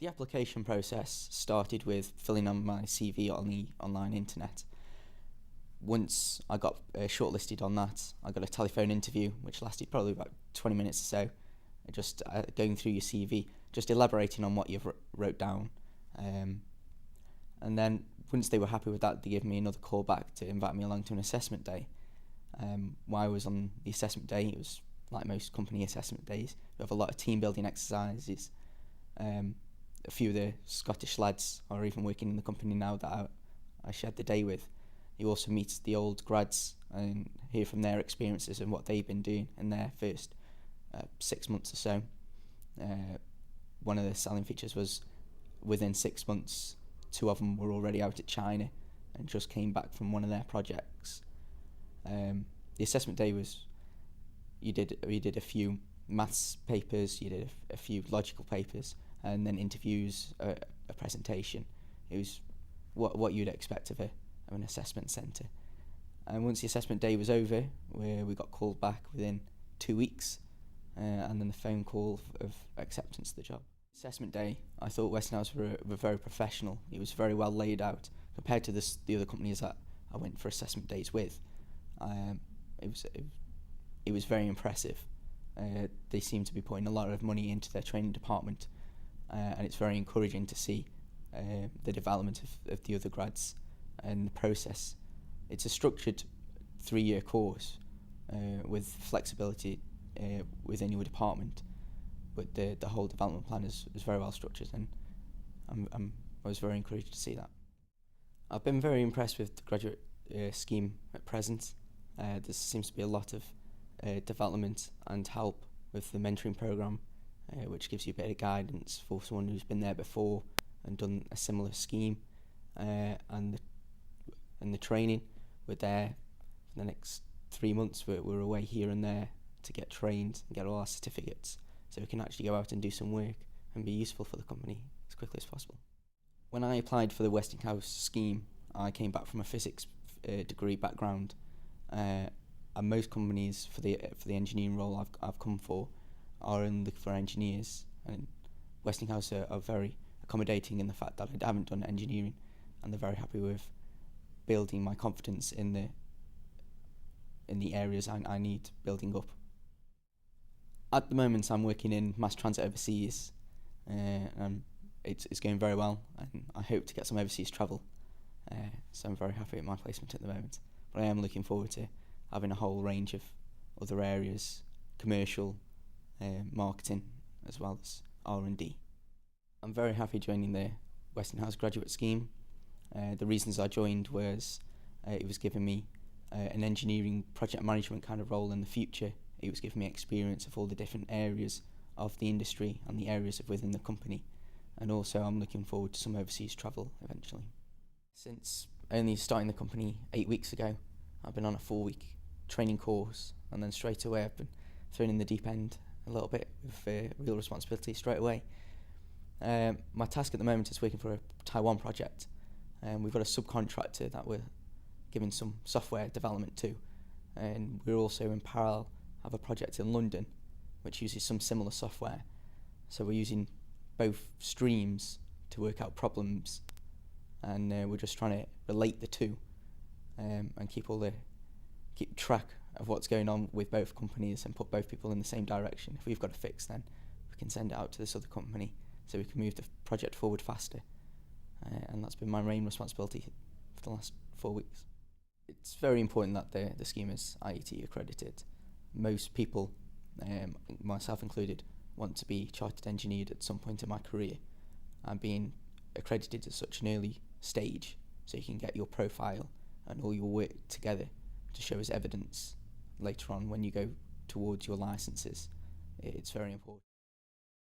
The application process started with filling on my CV on the online internet. Once I got shortlisted on that, I got a telephone interview, which lasted probably about 20 minutes or so, just going through your CV, just elaborating on what you've wrote down. And then once they were happy with that, they gave me another call back to invite me along to an assessment day. While I was on the assessment day, it was like most company assessment days. We have a lot of team building exercises. A few of the Scottish lads are even working in the company now that I shared the day with. You also meet the old grads and hear from their experiences and what they've been doing in their first 6 months or so. One of the selling features was within 6 months, 2 of them were already out at China and just came back from one of their projects. The assessment day was, you did a few maths papers, you did a few logical papers, and then interviews, a presentation. It was what you'd expect of an assessment centre. And once the assessment day was over, we got called back within 2 weeks, and then the phone call of acceptance of the job. Assessment day, I thought Westinghouse were very professional. It was very well laid out compared to the other companies that I went for assessment days with. It was very impressive. They seem to be putting a lot of money into their training department, and it's very encouraging to see the development of the other grads and the process. It's a structured 3-year course with flexibility within your department, but the whole development plan is very well structured, and I was very encouraged to see that. I've been very impressed with the graduate scheme at present. There seems to be a lot of development and help with the mentoring programme, which gives you a bit of guidance for someone who's been there before and done a similar scheme, and the training. We're there for the next 3 months. We're away here and there to get trained and get all our certificates, so we can actually go out and do some work and be useful for the company as quickly as possible. When I applied for the Westinghouse scheme, I came back from a physics degree background, and most companies for the engineering role I've come for are only looking for engineers, and Westinghouse are very accommodating in the fact that I haven't done engineering, and they're very happy with building my confidence in the areas I need building up. At the moment, I'm working in mass transit overseas, and it's going very well, and I hope to get some overseas travel. So I'm very happy with my placement at the moment. But I am looking forward to having a whole range of other areas, commercial, marketing, as well as R&D. I'm very happy joining the Westinghouse graduate scheme. The reasons I joined was it was giving me an engineering project management kind of role in the future. It was giving me experience of all the different areas of the industry and the areas of within the company. And also I'm looking forward to some overseas travel eventually. Since only starting the company 8 weeks ago, I've been on a 4-week training course, and then straight away I've been thrown in the deep end a little bit with real responsibility straight away. My task at the moment is working for a Taiwan project, and we've got a subcontractor that we're giving some software development to, and we're also in parallel have a project in London which uses some similar software. So we're using both streams to work out problems, and we're just trying to relate the two, and keep track of what's going on with both companies and put both people in the same direction. If we've got a fix, then we can send it out to this other company so we can move the project forward faster, and that's been my main responsibility for the last 4 weeks. It's very important that the scheme is IET accredited. Most people, myself included, want to be chartered engineered at some point in my career, and being accredited at such an early stage so you can get your profile and all your work together to show as evidence later on when you go towards your licenses, it's very important.